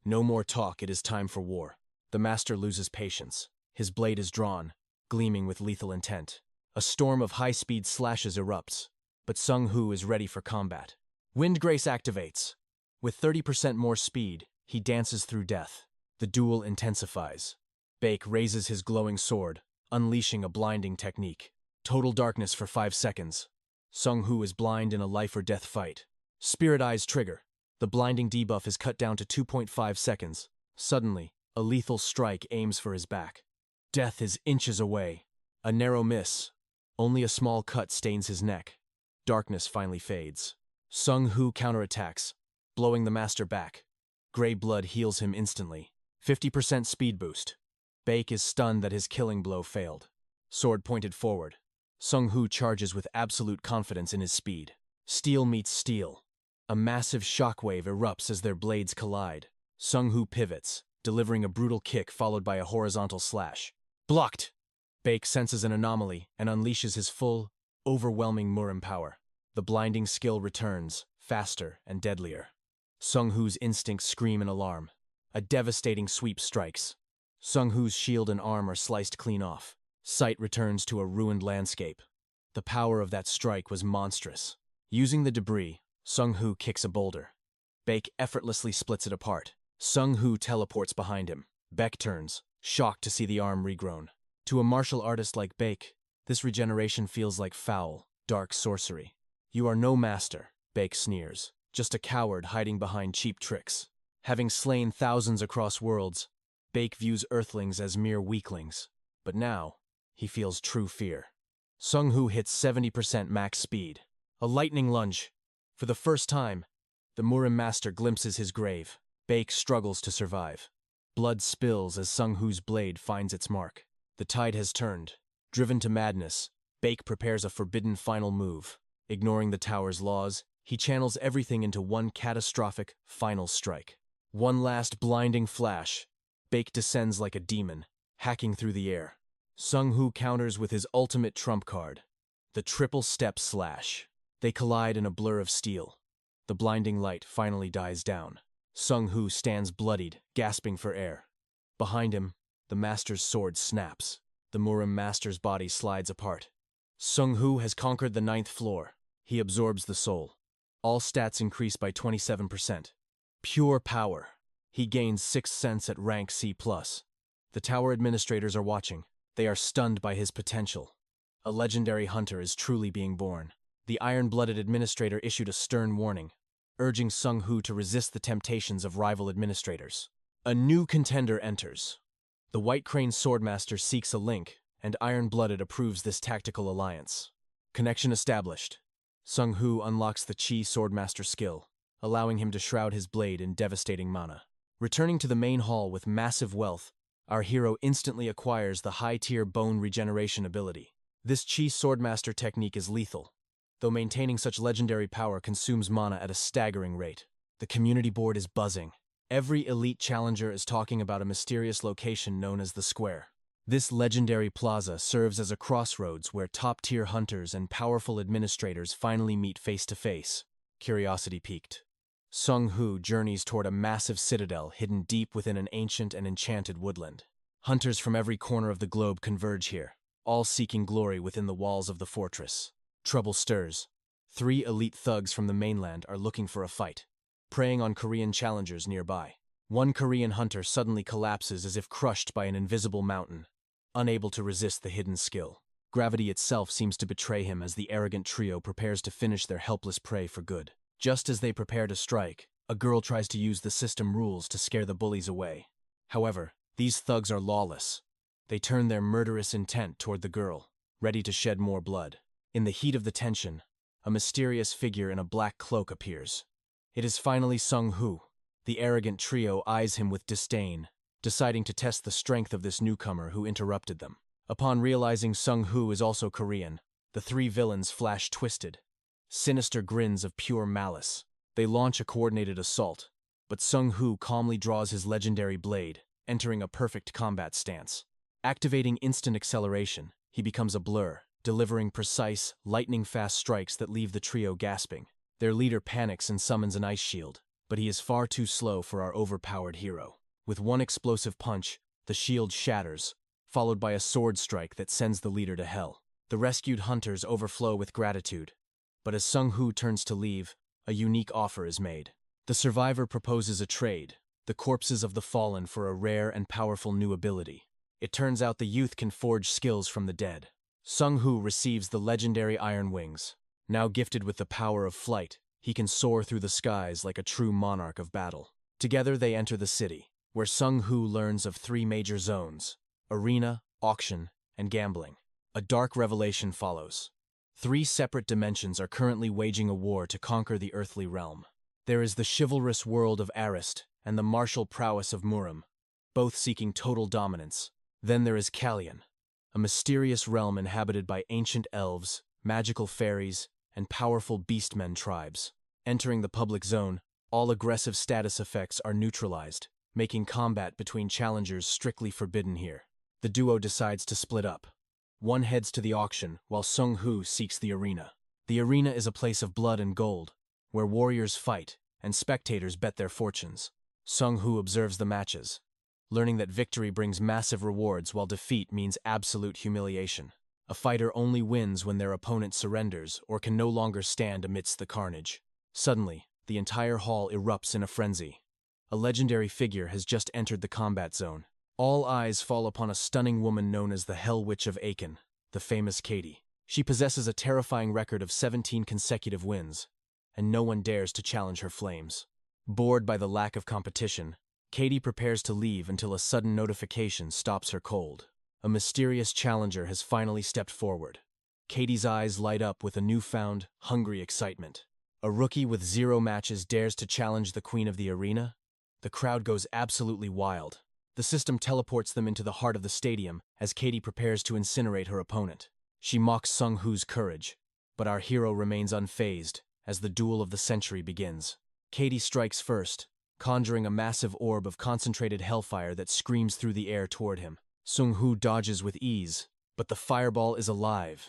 No more talk, it is time for war. The master loses patience. His blade is drawn, gleaming with lethal intent. A storm of high-speed slashes erupts, but Sung-hoo is ready for combat. Wind Grace activates. With 30% more speed, he dances through death. The duel intensifies. Baek raises his glowing sword, unleashing a blinding technique. Total darkness for 5 seconds. Sung-hoo is blind in a life-or-death fight. Spirit Eyes trigger. The blinding debuff is cut down to 2.5 seconds. Suddenly, a lethal strike aims for his back. Death is inches away. A narrow miss. Only a small cut stains his neck. Darkness finally fades. Sung-hoo counterattacks, blowing the master back. Grey Blood heals him instantly. 50% speed boost. Baek is stunned that his killing blow failed. Sword pointed forward. Sung-hoo charges with absolute confidence in his speed. Steel meets steel. A massive shockwave erupts as their blades collide. Sung-hoo pivots, delivering a brutal kick followed by a horizontal slash. Blocked! Baek senses an anomaly and unleashes his full, overwhelming Murim power. The blinding skill returns, faster and deadlier. Sung-hoo's instincts scream in alarm. A devastating sweep strikes. Sung-hoo's shield and arm are sliced clean off. Sight returns to a ruined landscape. The power of that strike was monstrous. Using the debris, Sung-hoo kicks a boulder. Baek effortlessly splits it apart. Sung-hoo teleports behind him. Baek turns, shocked to see the arm regrown. To a martial artist like Baek, this regeneration feels like foul, dark sorcery. "You are no master," Baek sneers, "just a coward hiding behind cheap tricks." Having slain thousands across worlds, Baek views Earthlings as mere weaklings. But now, he feels true fear. Sung-hoo hits 70% max speed. A lightning lunge. For the first time, the Murim master glimpses his grave. Baek struggles to survive. Blood spills as Sung-hoo's blade finds its mark. The tide has turned. Driven to madness, Baek prepares a forbidden final move. Ignoring the tower's laws, he channels everything into one catastrophic, final strike. One last blinding flash. Baek descends like a demon, hacking through the air. Sung-hoo counters with his ultimate trump card, the triple step slash. They collide in a blur of steel. The blinding light finally dies down. Sung-hoo stands bloodied, gasping for air. Behind him, the master's sword snaps. The Murim master's body slides apart. Sung-hoo has conquered the 9th floor. He absorbs the soul. All stats increase by 27%. Pure power. He gains 6th sense at rank C+. The tower administrators are watching. They are stunned by his potential. A legendary hunter is truly being born. The iron-blooded administrator issued a stern warning, urging Sung-hoo to resist the temptations of rival administrators. A new contender enters. The White Crane Swordmaster seeks a link, and Iron-Blooded approves this tactical alliance. Connection established. Sung-hoo unlocks the Chi Swordmaster skill, allowing him to shroud his blade in devastating mana. Returning to the main hall with massive wealth, our hero instantly acquires the high-tier bone regeneration ability. This Chi Swordmaster technique is lethal, though maintaining such legendary power consumes mana at a staggering rate. The community board is buzzing. Every elite challenger is talking about a mysterious location known as the Square. This legendary plaza serves as a crossroads where top-tier hunters and powerful administrators finally meet face-to-face. Curiosity piqued. Sung Hu journeys toward a massive citadel hidden deep within an ancient and enchanted woodland. Hunters from every corner of the globe converge here, all seeking glory within the walls of the fortress. Trouble stirs. 3 elite thugs from the mainland are looking for a fight, preying on Korean challengers nearby. One Korean hunter suddenly collapses as if crushed by an invisible mountain, unable to resist the hidden skill. Gravity itself seems to betray him as the arrogant trio prepares to finish their helpless prey for good. Just as they prepare to strike, a girl tries to use the system rules to scare the bullies away. However, these thugs are lawless. They turn their murderous intent toward the girl, ready to shed more blood. In the heat of the tension, a mysterious figure in a black cloak appears. It is finally Sung Hu. The arrogant trio eyes him with disdain, deciding to test the strength of this newcomer who interrupted them. Upon realizing Sung Hu is also Korean, the 3 villains flash twisted, sinister grins of pure malice. They launch a coordinated assault, but Sung Hu calmly draws his legendary blade, entering a perfect combat stance. Activating instant acceleration, he becomes a blur, delivering precise, lightning-fast strikes that leave the trio gasping. Their leader panics and summons an ice shield, but he is far too slow for our overpowered hero. With one explosive punch, the shield shatters, followed by a sword strike that sends the leader to hell. The rescued hunters overflow with gratitude, but as Sung Hu turns to leave, a unique offer is made. The survivor proposes a trade, the corpses of the fallen for a rare and powerful new ability. It turns out the youth can forge skills from the dead. Sung Hu receives the legendary Iron Wings. Now gifted with the power of flight, he can soar through the skies like a true monarch of battle. Together they enter the city, where Sung Hu learns of 3 major zones: arena, auction, and gambling. A dark revelation follows. 3 separate dimensions are currently waging a war to conquer the earthly realm. There is the chivalrous world of Arest and the martial prowess of Muram, both seeking total dominance. Then there is Kalyan, a mysterious realm inhabited by ancient elves, magical fairies, and powerful beastmen tribes. Entering the public zone, all aggressive status effects are neutralized, making combat between challengers strictly forbidden here. The duo decides to split up. One heads to the auction, while Sung Hu seeks the arena. The arena is a place of blood and gold, where warriors fight and spectators bet their fortunes. Sung Hu observes the matches, learning that victory brings massive rewards while defeat means absolute humiliation. A fighter only wins when their opponent surrenders or can no longer stand amidst the carnage. Suddenly, the entire hall erupts in a frenzy. A legendary figure has just entered the combat zone. All eyes fall upon a stunning woman known as the Hell Witch of Aachen, the famous Katie. She possesses a terrifying record of 17 consecutive wins, and no one dares to challenge her flames. Bored by the lack of competition, Katie prepares to leave until a sudden notification stops her cold. A mysterious challenger has finally stepped forward. Katie's eyes light up with a newfound, hungry excitement. A rookie with 0 matches dares to challenge the queen of the arena? The crowd goes absolutely wild. The system teleports them into the heart of the stadium as Katie prepares to incinerate her opponent. She mocks Sung Hu's courage, but our hero remains unfazed as the duel of the century begins. Katie strikes first, conjuring a massive orb of concentrated hellfire that screams through the air toward him. Sung Hu dodges with ease, but the fireball is alive.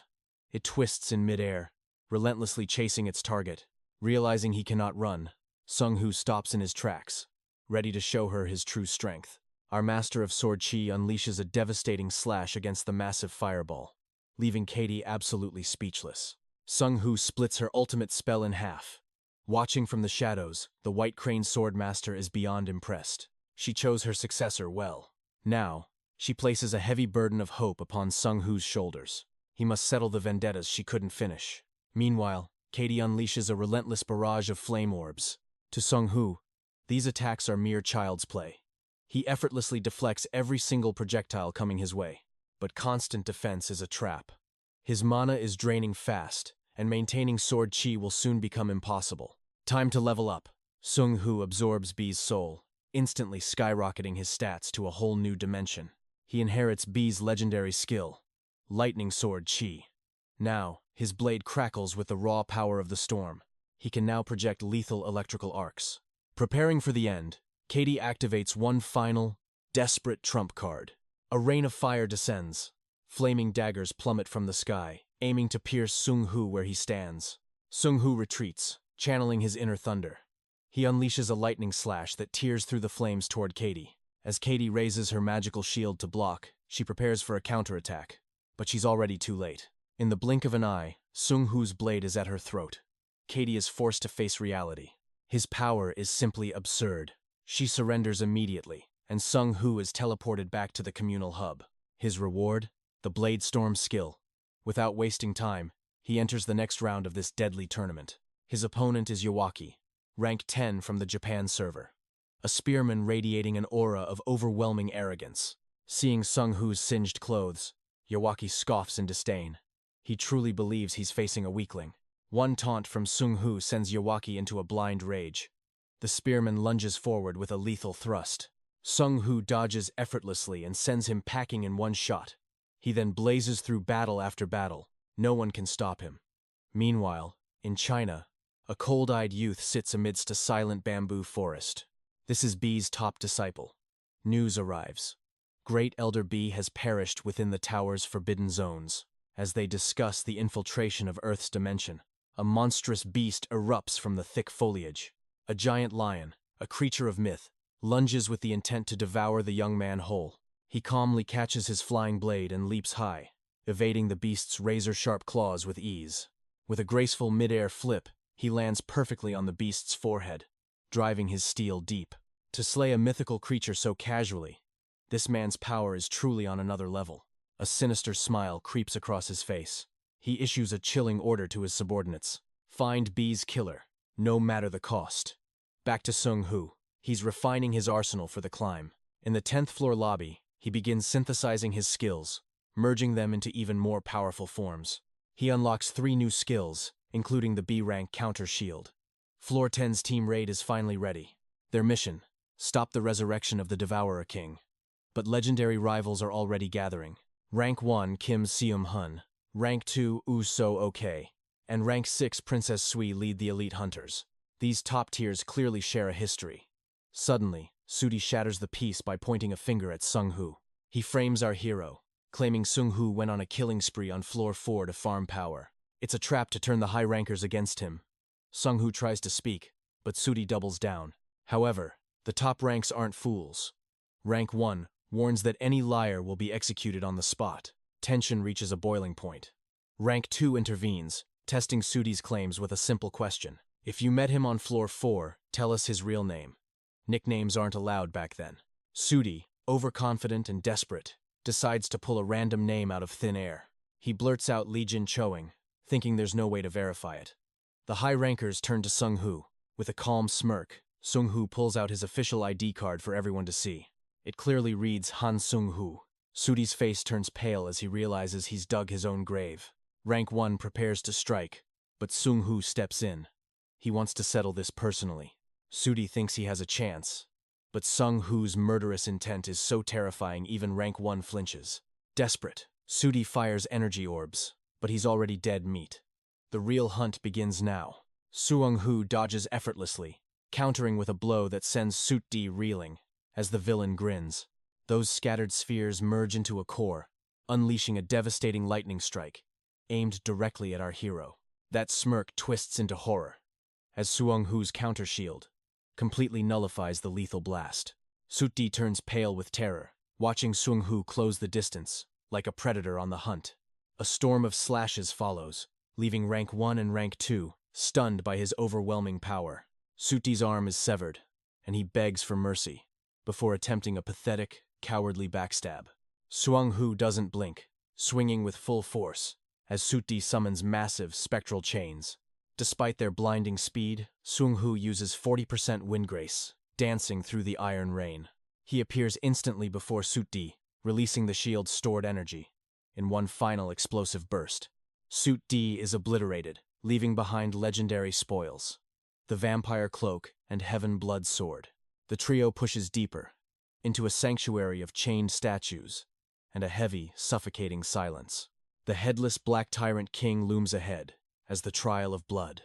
It twists in midair, relentlessly chasing its target. Realizing he cannot run, Sung Hu stops in his tracks, ready to show her his true strength. Our master of sword chi unleashes a devastating slash against the massive fireball, leaving Katie absolutely speechless. Sung Hu splits her ultimate spell in half. Watching from the shadows, the White Crane Swordmaster is beyond impressed. She chose her successor well. Now, she places a heavy burden of hope upon Sung Hu's shoulders. He must settle the vendettas she couldn't finish. Meanwhile, Katie unleashes a relentless barrage of flame orbs. To Sung Hu, these attacks are mere child's play. He effortlessly deflects every single projectile coming his way, but constant defense is a trap. His mana is draining fast, and maintaining sword chi will soon become impossible. Time to level up. Sung Hu absorbs B's soul, instantly skyrocketing his stats to a whole new dimension. He inherits B's legendary skill, Lightning Sword Chi. Now, his blade crackles with the raw power of the storm. He can now project lethal electrical arcs. Preparing for the end, Katie activates one final, desperate trump card. A rain of fire descends. Flaming daggers plummet from the sky, aiming to pierce Sung Hu where he stands. Sung Hu retreats, channeling his inner thunder. He unleashes a lightning slash that tears through the flames toward Katie. As Katie raises her magical shield to block, she prepares for a counterattack. But she's already too late. In the blink of an eye, Sung Hu's blade is at her throat. Katie is forced to face reality. His power is simply absurd. She surrenders immediately, and Sung Hu is teleported back to the communal hub. His reward? The Blade Storm skill. Without wasting time, he enters the next round of this deadly tournament. His opponent is 𝑨𝒑𝒂𝒏𝒌, rank 10 from the Japan server. A spearman radiating an aura of overwhelming arrogance. Seeing Sung Hu's singed clothes, 𝑨𝒑𝒂𝒏𝒌 scoffs in disdain. He truly believes he's facing a weakling. One taunt from Sung Hu sends 𝑨𝒑𝒂𝒏𝒌 into a blind rage. The spearman lunges forward with a lethal thrust. Sung Hu dodges effortlessly and sends him packing in one shot. He then blazes through battle after battle. No one can stop him. Meanwhile, in China, a cold-eyed youth sits amidst a silent bamboo forest. This is B's top disciple. News arrives. Great Elder B has perished within the tower's forbidden zones. As they discuss the infiltration of Earth's dimension, a monstrous beast erupts from the thick foliage. A giant lion, a creature of myth, lunges with the intent to devour the young man whole. He calmly catches his flying blade and leaps high, evading the beast's razor-sharp claws with ease. With a graceful mid-air flip, he lands perfectly on the beast's forehead, driving his steel deep. To slay a mythical creature so casually, this man's power is truly on another level. A sinister smile creeps across his face. He issues a chilling order to his subordinates. Find B's killer, no matter the cost. Back to Sung Hu. He's refining his arsenal for the climb. In the 10th floor lobby, he begins synthesizing his skills, merging them into even more powerful forms. He unlocks 3 new skills, including the B-rank counter shield. Floor 10's team raid is finally ready. Their mission: stop the resurrection of the Devourer King. But legendary rivals are already gathering. Rank 1 Kim Seum-hun, Rank 2 𝑣𝒑𝒐𝒄𝒂𝒍𝒚𝒑𝒔𝒆, and Rank 6 Princess Sui lead the elite hunters. These top tiers clearly share a history. Suddenly, Sudi shatters the peace by pointing a finger at Sung Hu. He frames our hero, claiming Sung Hu went on a killing spree on floor 4 to farm power. It's a trap to turn the high rankers against him. Sung Hu tries to speak, but Sudi doubles down. However, the top ranks aren't fools. Rank 1 warns that any liar will be executed on the spot. Tension reaches a boiling point. Rank 2 intervenes, testing Sudi's claims with a simple question. If you met him on floor 4, tell us his real name. Nicknames aren't allowed back then. Sudi, overconfident and desperate, decides to pull a random name out of thin air. He blurts out Li Jin Choing, thinking there's no way to verify it. The high rankers turn to Sung Hu. With a calm smirk, Sung Hu pulls out his official ID card for everyone to see. It clearly reads Han Sung Hu. Sudi's face turns pale as he realizes he's dug his own grave. Rank 1 prepares to strike, but Sung Hu steps in. He wants to settle this personally. Sudi thinks he has a chance, but Sung Hu's murderous intent is so terrifying even Rank 1 flinches. Desperate, Sudi fires energy orbs, but he's already dead meat. The real hunt begins now. Sung Hu dodges effortlessly, countering with a blow that sends Sudi reeling. As the villain grins, those scattered spheres merge into a core, unleashing a devastating lightning strike, aimed directly at our hero. That smirk twists into horror, as Sung Hu's counter shield completely nullifies the lethal blast. Sudi turns pale with terror, watching Sung Hu close the distance, like a predator on the hunt. A storm of slashes follows, leaving Rank 1 and Rank 2 stunned by his overwhelming power. Sudi's arm is severed, and he begs for mercy, before attempting a pathetic, cowardly backstab. Sung Hu doesn't blink, swinging with full force, as Sudi summons massive spectral chains. Despite their blinding speed, Sung Hu uses 40% wind grace, dancing through the iron rain. He appears instantly before Sudi, releasing the shield's stored energy. In one final explosive burst, Sudi is obliterated, leaving behind legendary spoils: the vampire cloak and heaven blood sword. The trio pushes deeper, into a sanctuary of chained statues and a heavy, suffocating silence. The headless black tyrant king looms ahead as the trial of blood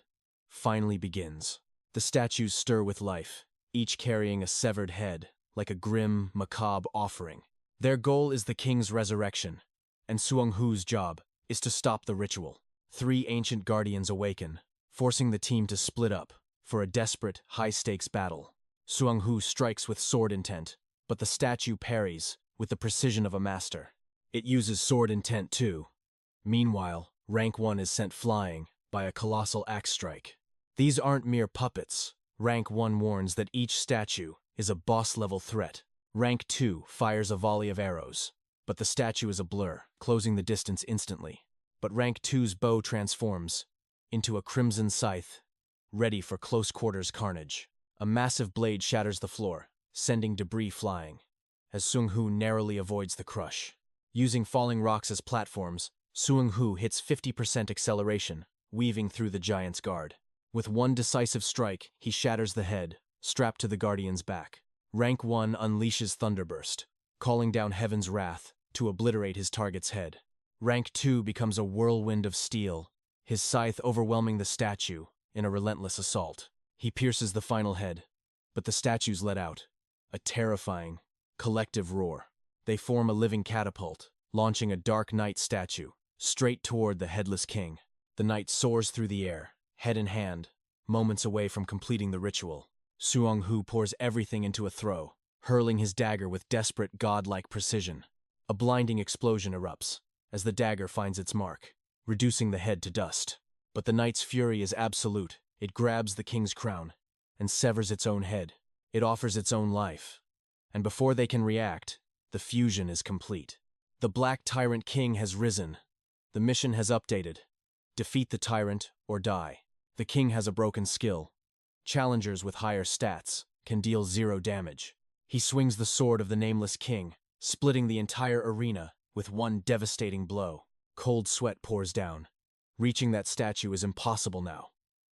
finally begins. The statues stir with life, each carrying a severed head like a grim, macabre offering. Their goal is the king's resurrection, and Seung-hoo's job is to stop the ritual. 3 ancient guardians awaken, forcing the team to split up for a desperate, high-stakes battle. Seung-hoo strikes with sword intent, but the statue parries with the precision of a master. It uses sword intent too. Meanwhile, Rank 1 is sent flying by a colossal axe strike. These aren't mere puppets. Rank 1 warns that each statue is a boss-level threat. Rank 2 fires a volley of arrows, but the statue is a blur, closing the distance instantly. But Rank 2's bow transforms into a crimson scythe, ready for close-quarters carnage. A massive blade shatters the floor, sending debris flying, as Seung-hoo narrowly avoids the crush. Using falling rocks as platforms, Seung-hoo hits 50% acceleration, weaving through the giant's guard. With one decisive strike, he shatters the head, strapped to the guardian's back. Rank 1 unleashes Thunderburst, calling down heaven's wrath to obliterate his target's head. Rank 2 becomes a whirlwind of steel, his scythe overwhelming the statue in a relentless assault. He pierces the final head, but the statues let out a terrifying, collective roar. They form a living catapult, launching a Dark Knight statue straight toward the headless king. The knight soars through the air, head in hand, moments away from completing the ritual. Seung-hoo pours everything into a throw, hurling his dagger with desperate, godlike precision. A blinding explosion erupts as the dagger finds its mark, reducing the head to dust. But the knight's fury is absolute. It grabs the king's crown and severs its own head. It offers its own life. And before they can react, the fusion is complete. The Black Tyrant King has risen. The mission has updated. Defeat the tyrant or die. The king has a broken skill. Challengers with higher stats can deal 0 damage. He swings the sword of the nameless king, splitting the entire arena with one devastating blow. Cold sweat pours down. Reaching that statue is impossible now.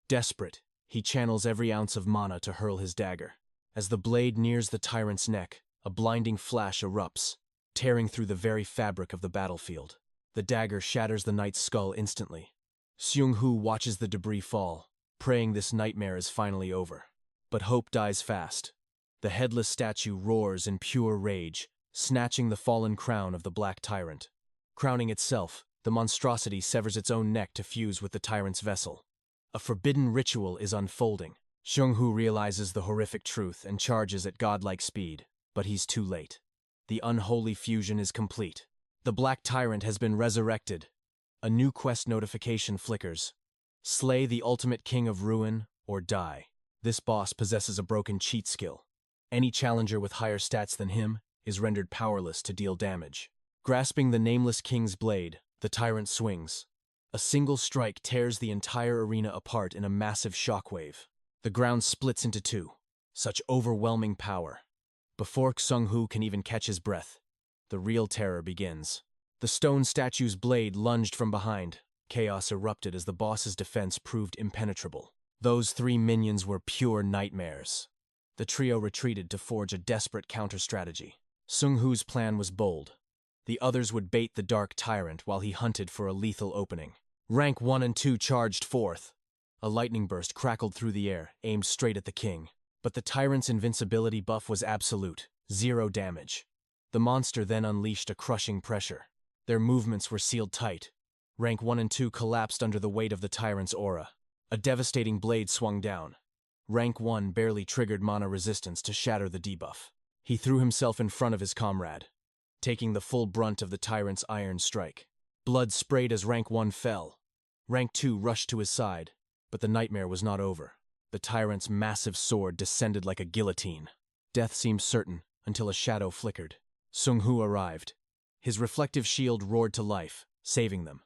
Desperate, he channels every ounce of mana to hurl his dagger. As the blade nears the tyrant's neck, a blinding flash erupts, tearing through the very fabric of the battlefield. The dagger shatters the knight's skull instantly. Seung-hoo watches the debris fall, praying this nightmare is finally over. But hope dies fast. The headless statue roars in pure rage, snatching the fallen crown of the Black Tyrant. Crowning itself, the monstrosity severs its own neck to fuse with the tyrant's vessel. A forbidden ritual is unfolding. Seung-hoo realizes the horrific truth and charges at godlike speed, but he's too late. The unholy fusion is complete. The Black Tyrant has been resurrected. A new quest notification flickers. Slay the ultimate king of ruin or die. This boss possesses a broken cheat skill. Any challenger with higher stats than him is rendered powerless to deal damage. Grasping the nameless king's blade, the tyrant swings. A single strike tears the entire arena apart in a massive shockwave. The ground splits into 2. Such overwhelming power. Before Seung-hoo can even catch his breath, the real terror begins. The stone statue's blade lunged from behind. Chaos erupted as the boss's defense proved impenetrable. Those 3 minions were pure nightmares. The trio retreated to forge a desperate counter-strategy. Seung-hoo's plan was bold. The others would bait the Dark Tyrant while he hunted for a lethal opening. Rank 1 and 2 charged forth. A lightning burst crackled through the air, aimed straight at the king. But the tyrant's invincibility buff was absolute, 0 damage. The monster then unleashed a crushing pressure. Their movements were sealed tight. Rank 1 and 2 collapsed under the weight of the tyrant's aura. A devastating blade swung down. Rank 1 barely triggered mana resistance to shatter the debuff. He threw himself in front of his comrade, taking the full brunt of the tyrant's iron strike. Blood sprayed as Rank 1 fell. Rank 2 rushed to his side, but the nightmare was not over. The tyrant's massive sword descended like a guillotine. Death seemed certain until a shadow flickered. Seung-hoo arrived. His reflective shield roared to life, saving them.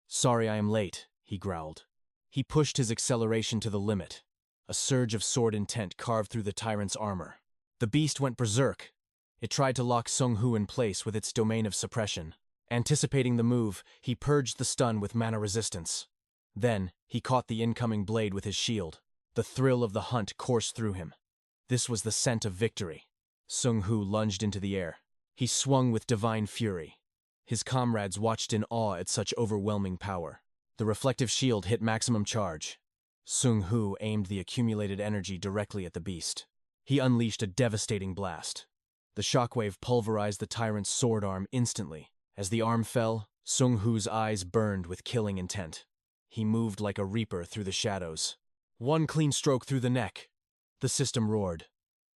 "Sorry I am late," he growled. He pushed his acceleration to the limit. A surge of sword intent carved through the tyrant's armor. The beast went berserk. It tried to lock Seung-hoo in place with its domain of suppression. Anticipating the move, he purged the stun with mana resistance. Then, he caught the incoming blade with his shield. The thrill of the hunt coursed through him. This was the scent of victory. Sung-hoo lunged into the air. He swung with divine fury. His comrades watched in awe at such overwhelming power. The reflective shield hit maximum charge. Sung-hoo aimed the accumulated energy directly at the beast. He unleashed a devastating blast. The shockwave pulverized the tyrant's sword arm instantly. As the arm fell, Sung-hoo's eyes burned with killing intent. He moved like a reaper through the shadows. One clean stroke through the neck. The system roared.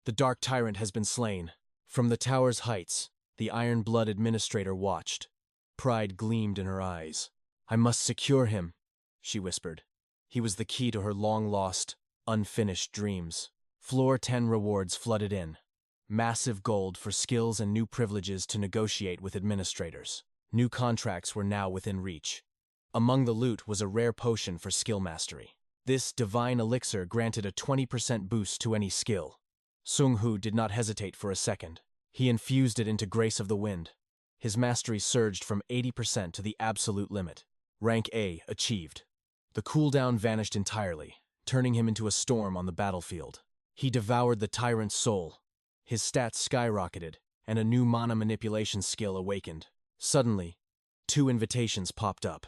The dark tyrant has been slain. From the tower's heights, the Iron Blood Administrator watched. Pride gleamed in her eyes. "I must secure him," she whispered. He was the key to her long-lost, unfinished dreams. Floor 10 rewards flooded in. Massive gold for skills and new privileges to negotiate with administrators. New contracts were now within reach. Among the loot was a rare potion for skill mastery. This divine elixir granted a 20% boost to any skill. Sung-hoo did not hesitate for a second. He infused it into Grace of the Wind. His mastery surged from 80% to the absolute limit. Rank A achieved. The cooldown vanished entirely, turning him into a storm on the battlefield. He devoured the tyrant's soul. His stats skyrocketed, and a new mana manipulation skill awakened. Suddenly, 2 invitations popped up.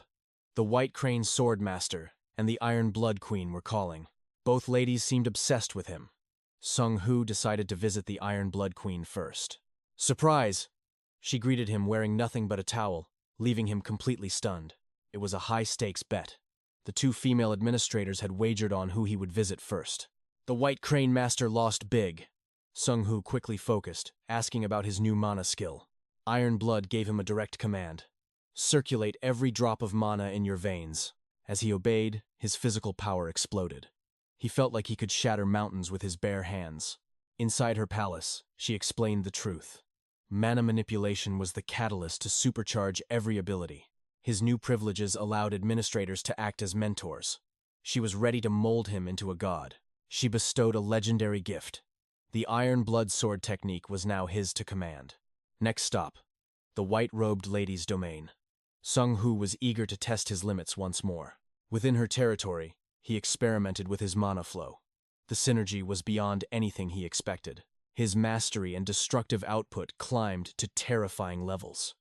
The White Crane Sword Master and the Iron Blood Queen were calling. Both ladies seemed obsessed with him. Sung-hoo decided to visit the Iron Blood Queen first. "Surprise!" She greeted him wearing nothing but a towel, leaving him completely stunned. It was a high-stakes bet. The 2 female administrators had wagered on who he would visit first. The White Crane Master lost big. Sung-hoo quickly focused, asking about his new mana skill. Iron Blood gave him a direct command. "Circulate every drop of mana in your veins." As he obeyed, his physical power exploded. He felt like he could shatter mountains with his bare hands. Inside her palace, she explained the truth. Mana manipulation was the catalyst to supercharge every ability. His new privileges allowed administrators to act as mentors. She was ready to mold him into a god. She bestowed a legendary gift. The Iron Blood Sword technique was now his to command. Next stop, the white-robed lady's domain. Sung-hoo was eager to test his limits once more. Within her territory, he experimented with his mana flow. The synergy was beyond anything he expected. His mastery and destructive output climbed to terrifying levels.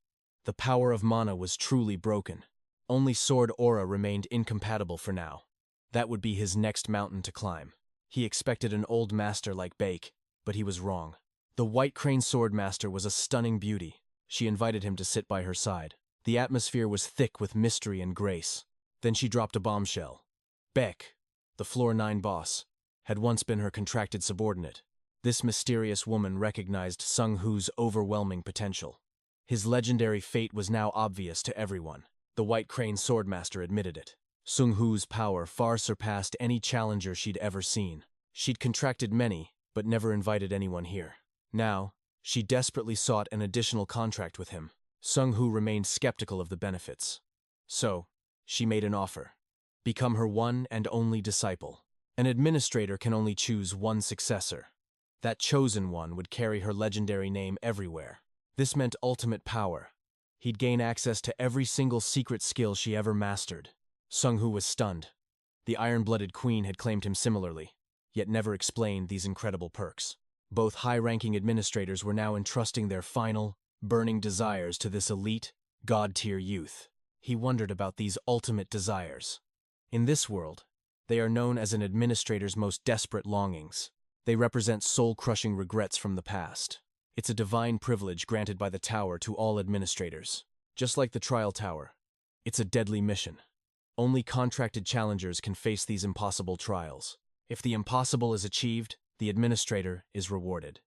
The power of mana was truly broken. Only Sword Aura remained incompatible for now. That would be his next mountain to climb. He expected an old master like Baek, but he was wrong. The White Crane Sword Master was a stunning beauty. She invited him to sit by her side. The atmosphere was thick with mystery and grace. Then she dropped a bombshell. Baek, the Floor 9 boss, had once been her contracted subordinate. This mysterious woman recognized Sung-hoo's overwhelming potential. His legendary fate was now obvious to everyone. The White Crane Swordmaster admitted it. Sung-hoo's power far surpassed any challenger she'd ever seen. She'd contracted many, but never invited anyone here. Now, she desperately sought an additional contract with him. Sung-hoo remained skeptical of the benefits. So, she made an offer. Become her one and only disciple. An administrator can only choose one successor. That chosen one would carry her legendary name everywhere. This meant ultimate power. He'd gain access to every single secret skill she ever mastered. Sung-hoo was stunned. The Iron-Blooded Queen had claimed him similarly, yet never explained these incredible perks. Both high-ranking administrators were now entrusting their final, burning desires to this elite, god-tier youth. He wondered about these ultimate desires. In this world, they are known as an administrator's most desperate longings. They represent soul-crushing regrets from the past. It's a divine privilege granted by the tower to all administrators. Just like the trial tower, it's a deadly mission. Only contracted challengers can face these impossible trials. If the impossible is achieved, the administrator is rewarded.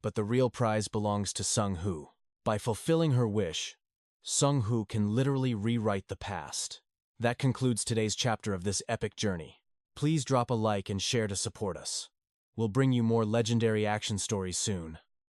But the real prize belongs to Sung-hoo. By fulfilling her wish, Sung-hoo can literally rewrite the past. That concludes today's chapter of this epic journey. Please drop a like and share to support us. We'll bring you more legendary action stories soon.